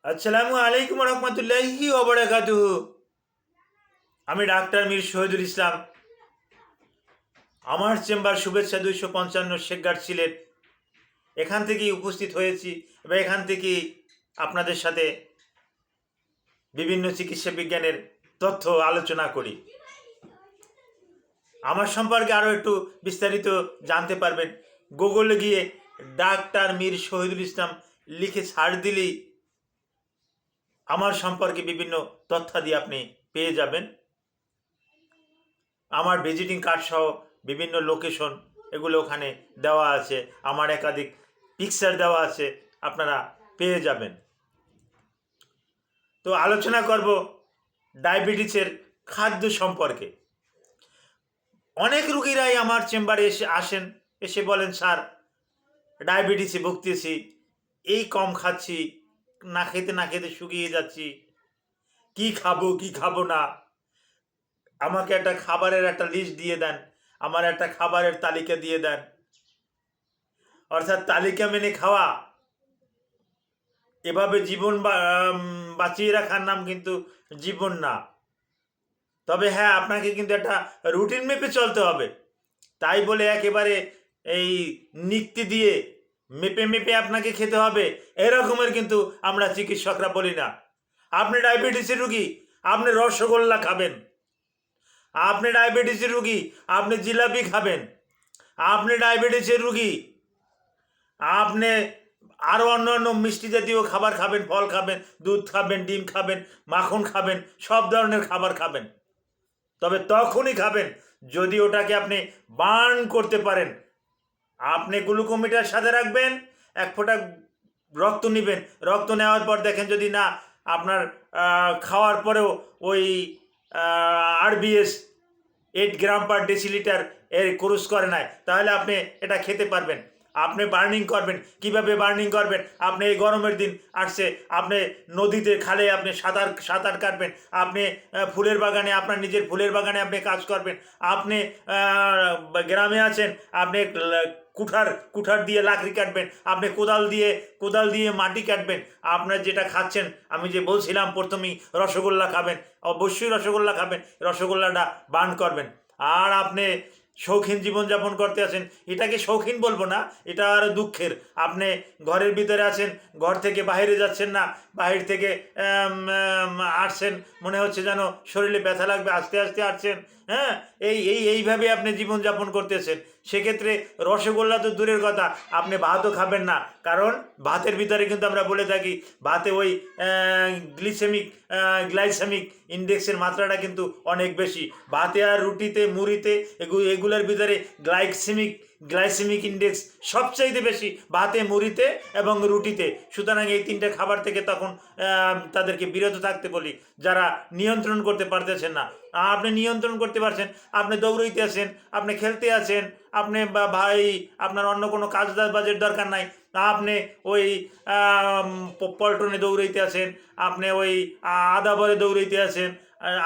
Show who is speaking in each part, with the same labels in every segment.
Speaker 1: আসসালামু আলাইকুম রহমতুল্লাহি ওয়া বারাকাতুহু। আমি ডাক্তার মীর শহীদুল ইসলাম। আমার চেম্বার শুভেচ্ছা 255 শেখগার সিলেট। এখান থেকেই উপস্থিত হয়েছি এবং এখান থেকেই আপনাদের সাথে বিভিন্ন চিকিৎসা বিজ্ঞানের তথ্য আলোচনা করি। আমার সম্পর্কে আরও একটু বিস্তারিত জানতে পারবেন গুগলে গিয়ে ডাক্তার মীর শহীদুল ইসলাম লিখে সার্চ দিলেই আমার সম্পর্কে বিভিন্ন তথ্যাদি আপনি পেয়ে যাবেন। আমার ভিজিটিং কার্ড সহ বিভিন্ন লোকেশন এগুলো ওখানে দেওয়া আছে, আমার একাধিক পিকচার দেওয়া আছে, আপনারা পেয়ে যাবেন। তো আলোচনা করব ডায়াবেটিসের খাদ্য সম্পর্কে। অনেক রুগীরাই আমার চেম্বারে আসেন, এসে বলেন, স্যার ডায়াবেটিসে ভুগতেছি, এই কম খাচ্ছি, না খেতে না খেতে শুকিয়ে যাচ্ছি, কি খাবো কি খাবো না, আমাকে একটা খাবারের একটা লিস্ট দিয়ে দেন, আমার একটা খাবারের তালিকা দিয়ে দেন। অর্থাৎ তালিকা মেনে খাওয়া, এভাবে জীবন বাঁচিয়ে রাখার নাম কিন্তু জীবন না। তবে হ্যাঁ, আপনাকে কিন্তু একটা রুটিন মেপে চলতে হবে। তাই বলে একেবারে এই নিক্তি দিয়ে মেপে মেপে আপনাকে খেতে হবে এরকমের কিন্তু আমরা চিকিৎসকরা বলি না। আপনি ডায়াবেটিসের রুগী, আপনি রসগোল্লা খাবেন। আপনি ডায়াবেটিসের রুগী, আপনি জিলাপি খাবেন। আপনি ডায়াবেটিসের রুগী, আপনি আরও অন্য অন্য মিষ্টি জাতীয় খাবার খাবেন, ফল খাবেন, দুধ খাবেন, ডিম খাবেন, মাখন খাবেন, সব ধরনের খাবার খাবেন। তবে তখনই খাবেন যদি ওটাকে আপনি বার্ন করতে পারেন। আপনি গ্লুকোমিটার সাথে রাখবেন, এক ফোঁটা রক্ত নেবেন, রক্ত নেওয়ার পর দেখেন যদি না আপনার খাওয়ার পরেও ওই আরবিএস 8 গ্রাম/ডেসিলিটার এর ক্রস করে নাই, তাহলে আপনি এটা খেতে পারবেন। আপনি বার্নিং করবেন। কিভাবে বার্নিং করবেন? আপনি এই গরমের দিন আসছে, আপনি নদীতে খালে আপনি সাঁতার কাটবেন, আপনি ফুলের বাগানে, আপনার নিজের ফুলের বাগানে আপনি কাজ করবেন, আপনি গ্রামে আছেন, আপনি কুঠার দিয়ে লাকড়ি কাটবেন, আপনি কোদাল দিয়ে মাটি কাটবেন। আপনার যেটা খাচ্ছেন, আমি যে বলছিলাম প্রথমেই, রসগোল্লা খাবেন, অবশ্যই রসগোল্লা খাবেন, রসগোল্লাটা বার্ন করবেন। আর আপনি শৌখিন জীবনযাপন করতে আছেন, এটাকে শৌখিন বলবো না, এটা আর দুঃখের। আপনি ঘরের ভিতরে আছেন, ঘর থেকে বাইরে যাচ্ছেন না, বাহির থেকে আসছেন, মনে হচ্ছে যেন শরীরে ব্যথা লাগবে, আস্তে আস্তে আসছেন। হ্যাঁ, এইভাবে আপনি জীবনযাপন করতেছেন। সেক্ষেত্রে রসগোল্লা তো দূরের কথা, আপনি ভাতও খাবেন না। কারণ ভাতের ভিতরে কিন্তু আমরা বলে থাকি, ভাতে ওই গ্লাইসেমিক ইন্ডেক্সের মাত্রাটা কিন্তু অনেক বেশি। ভাতে আর রুটিতে, মুড়িতে, এগুলোর ভিতরে গ্লাইসেমিক ইন্ডেক্স সবচাইতে বেশি ভাতে, মুড়িতে এবং রুটিতে। সুতরাং এই তিনটে খাবার থেকে তখন তাদেরকে বিরত থাকতে বলি, যারা নিয়ন্ত্রণ করতে পারতেছেন না। আপনি নিয়ন্ত্রণ করতে পারছেন, আপনি দৌড়ইতে আছেন, আপনি খেলতে আছেন, আপনি ভাই আপনার অন্য কোনো কাজ বাজের দরকার নাই, আপনি ওই পল্টনে দৌড়াইতে আছেন, আপনি ওই আদাবরে দৌড়াইতে আছেন,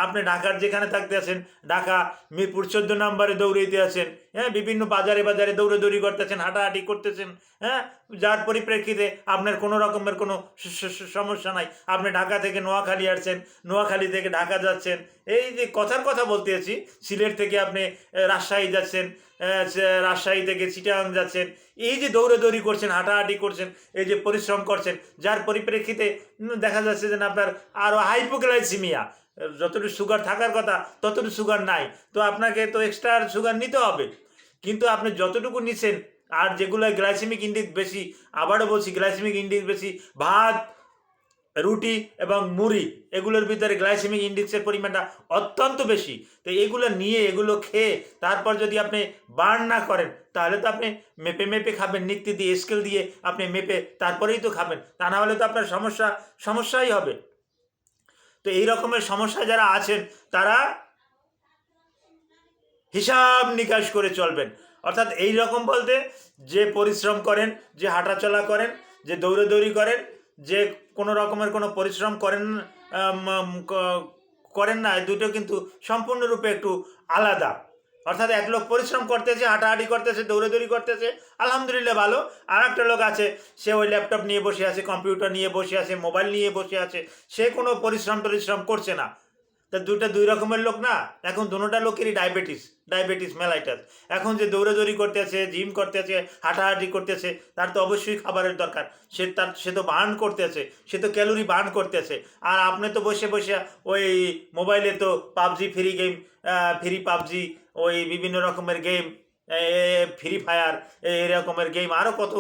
Speaker 1: আপনি ঢাকার যেখানে থাকতে আছেন, ঢাকা মিরপুর 14 নম্বরে দৌড়াইতে আছেন, হ্যাঁ, বিভিন্ন বাজারে দৌড়াদৌড়ি করতেছেন, হাঁটাহাঁটি করতেছেন, হ্যাঁ, যার পরিপ্রেক্ষিতে আপনার কোনো রকমের কোনো সমস্যা নাই। আপনি ঢাকা থেকে নোয়াখালী আসছেন, নোয়াখালী থেকে ঢাকা যাচ্ছেন, এই যে কথার কথা বলতে আছি, সিলেট থেকে আপনি রাজশাহী যাচ্ছেন, রাজশাহী থেকে চিটাগাং যাচ্ছেন, এই যে দৌড়াদৌড়ি করছেন, হাঁটাহাঁটি করছেন, এই যে পরিশ্রম করছেন, যার পরিপ্রেক্ষিতে দেখা যাচ্ছে যে আপনার আরও হাইপোগ্লাইসিমিয়া, যতটুকু সুগার থাকার কথা ততটুকু সুগার নাই। তো আপনাকে তো এক্সট্রা সুগার নিতে হবে। কিন্তু আপনি যতটুকু নিচ্ছেন, আর যেগুলো গ্লাইসেমিক ইন্ডেক্স বেশি, আবারও বলছি গ্লাইসেমিক ইন্ডেক্স বেশি, ভাত, রুটি এবং মুড়ি, এগুলোর ভিতরে গ্লাইসেমিক ইন্ডেক্সের পরিমাণটা অত্যন্ত বেশি। তো এগুলো নিয়ে, এগুলো খেয়ে তারপর যদি আপনি বার্ন না করেন, তাহলে তো আপনি মেপে মেপে খাবেন, নিক্তি দিয়ে, স্কেল দিয়ে আপনি মেপে তারপরেই তো খাবেন, তা না হলে তো আপনার সমস্যাই হবে। তো এই রকমের সমস্যা যারা আছেন, তারা হিসাব নিকাশ করে চলবেন। অর্থাৎ এই রকম বলতে, যে পরিশ্রম করেন, যে হাঁটাচলা করেন, যে দৌড়াদৌড়ি করেন, যে কোনো রকমের কোনো পরিশ্রম করেন না, দুটো কিন্তু সম্পূর্ণরূপে একটু আলাদা। অর্থাৎ এক লোক পরিশ্রম করতেছে, হাঁটাহাঁটি করতেছে, দৌড়াদৌড়ি করতেছে, আলহামদুলিল্লাহ ভালো। আর একটা লোক আছে, সে ওই ল্যাপটপ নিয়ে বসে আছে, কম্পিউটার নিয়ে বসে আছে, মোবাইল নিয়ে বসে আছে, সে কোনো পরিশ্রম করছে না। তা দুই রকমের লোক না। এখন দুটোটা লোকেরই ডায়াবেটিস মেলাইটাস। এখন যে দৌড়াদৌড়ি করতেছে, জিম করতেছে, হাঁটাহাঁটি করতেছে, তার তো অবশ্যই খাবারের দরকার। সে তো বার্ন করতেছে, সে তো ক্যালোরি বার্ন করতেছে। আর আপনি তো বসে বসে ওই মোবাইলে তো ফ্রি পাবজি, ওই বিভিন্ন রকমের গেম, ফ্রি ফায়ার, এই রকমের গেম, আরও কত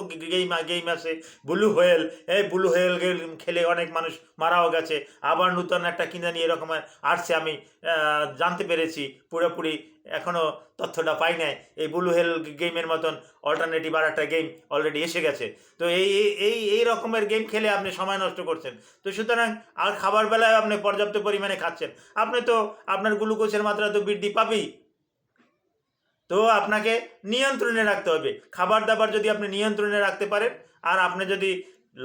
Speaker 1: গেম আছে, ব্লু হোয়েল গেম খেলে অনেক মানুষ মারাও গেছে। আবার নূতন একটা কিনে নিয়ে এরকমের আসছে, আমি জানতে পেরেছি পুরোপুরি, এখনও তথ্যটা পাই নাই। এই ব্লু হোয়েল গেমের মতন অল্টারনেটিভ আর একটা গেম অলরেডি এসে গেছে। তো এই রকমের গেম খেলে আপনি সময় নষ্ট করছেন। তো সুতরাং আর খাবার বেলায় আপনি পর্যাপ্ত পরিমাণে খাচ্ছেন, আপনি তো আপনার গ্লুকোজের মাত্রা তো বৃদ্ধি পাবেই। তো আপনাকে নিয়ন্ত্রণে রাখতে হবে। খাবার দাবার যদি আপনি নিয়ন্ত্রণে রাখতে পারেন, আর আপনি যদি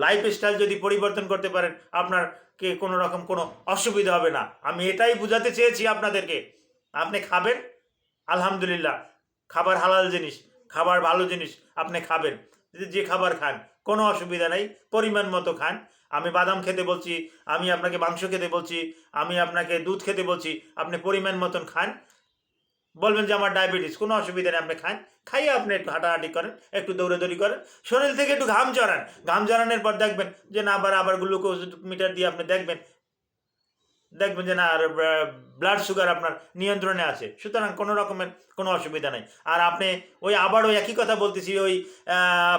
Speaker 1: লাইফস্টাইল যদি পরিবর্তন করতে পারেন, আপনারকে কোনো রকম কোনো অসুবিধা হবে না। আমি এটাই বোঝাতে চেয়েছি আপনাদেরকে। আপনি খাবেন, আলহামদুলিল্লাহ, খাবার হালাল জিনিস, খাবার ভালো জিনিস, আপনি খাবেন। যে খাবার খান, কোনো অসুবিধা নেই, পরিমাণ মতো খান। আমি বাদাম খেতে বলছি, আমি আপনাকে মাংস খেতে বলছি, আমি আপনাকে দুধ খেতে বলছি, আপনি পরিমাণ মতন খান। বলবেন যে আমার ডায়াবেটিস, কোনো অসুবিধা নেই, আপনি খাইয়ে আপনি একটু হাঁটাহাঁটি করেন, একটু দৌড়াদৌড়ি করেন, শরীর থেকে একটু ঘাম ঝরানোর পর দেখবেন যে না, আবার গ্লুকোজ মিটার দিয়ে আপনি দেখবেন যে না, আর ব্লাড সুগার আপনার নিয়ন্ত্রণে আছে। সুতরাং কোনো রকমের কোনো অসুবিধা নেই। আর আপনি আবার ওই একই কথা বলতেছি, ওই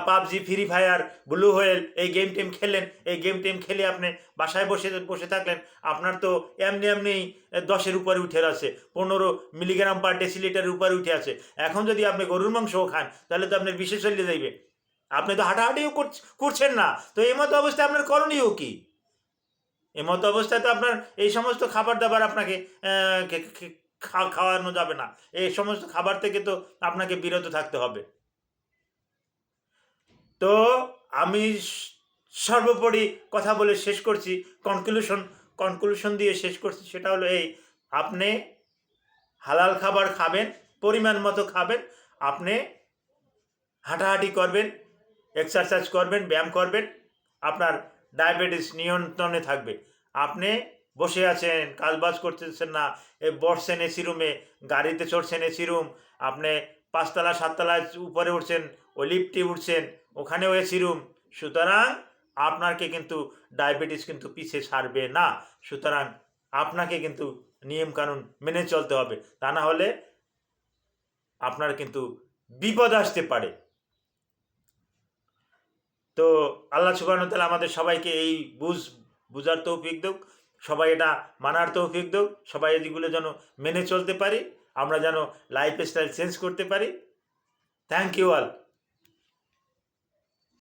Speaker 1: PUBG, free fire, blue whale, এই গেম টেম খেললেন, এই গেম টেম খেলে আপনি বাসায় বসে থাকলেন, আপনার তো এমনি 10-এর উপরে উঠে আছে, 15 মিলিগ্রাম পার ডেসিলিটারের উপরে উঠে আছে। এখন যদি আপনি গরুর মাংসও খান, তাহলে তো আপনার বিশেষ চলে যাইবে। আপনি তো হাঁটাহাঁটিও করছেন না। তো এই মতো অবস্থায় আপনার করণীয় কী? এই মতো অবস্থায় তো আপনার এই সমস্ত খাবার দাবার আপনাকে খাওয়ানো যাবে না। এই সমস্ত খাবার থেকে তো আপনাকে বিরত থাকতে হবে। তো আমি সর্বোপরি কথা বলে শেষ করছি, কনক্লুশন দিয়ে শেষ করছি। সেটা হলো আপনি হালাল খাবার খাবেন, পরিমাণ মতো খাবেন, আপনি হাঁটাহাঁটি করবেন, এক্সারসাইজ করবেন, ব্যায়াম করবেন, আপনার ডায়াবেটিস নিয়ন্ত্রণে থাকবে। আপনি বসে আছেন, কাজবাজ করতেছেন না, বসছেন এসি রুমে, গাড়িতে চড়ছেন এসি রুম, আপনি 5তলা 7তলায় উপরে উঠছেন, ওই লিফটে উঠছেন, ওখানেও এসি রুম। সুতরাং আপনাকে কিন্তু ডায়াবেটিস কিন্তু পিছিয়ে ছাড়বে না। সুতরাং আপনাকে কিন্তু নিয়মকানুন মেনে চলতে হবে, তা না হলে আপনার কিন্তু বিপদ আসতে পারে। তো আল্লাহ সুবহানাহু ওয়া তাআলা আমাদের সবাইকে এই বুঝার তৌফিক দেক, সবাই এটা মানার তৌফিক দেক, সবাই এগুলো যেন মেনে চলতে পারি, আমরা যেন লাইফস্টাইল চেঞ্জ করতে পারি। Thank you all.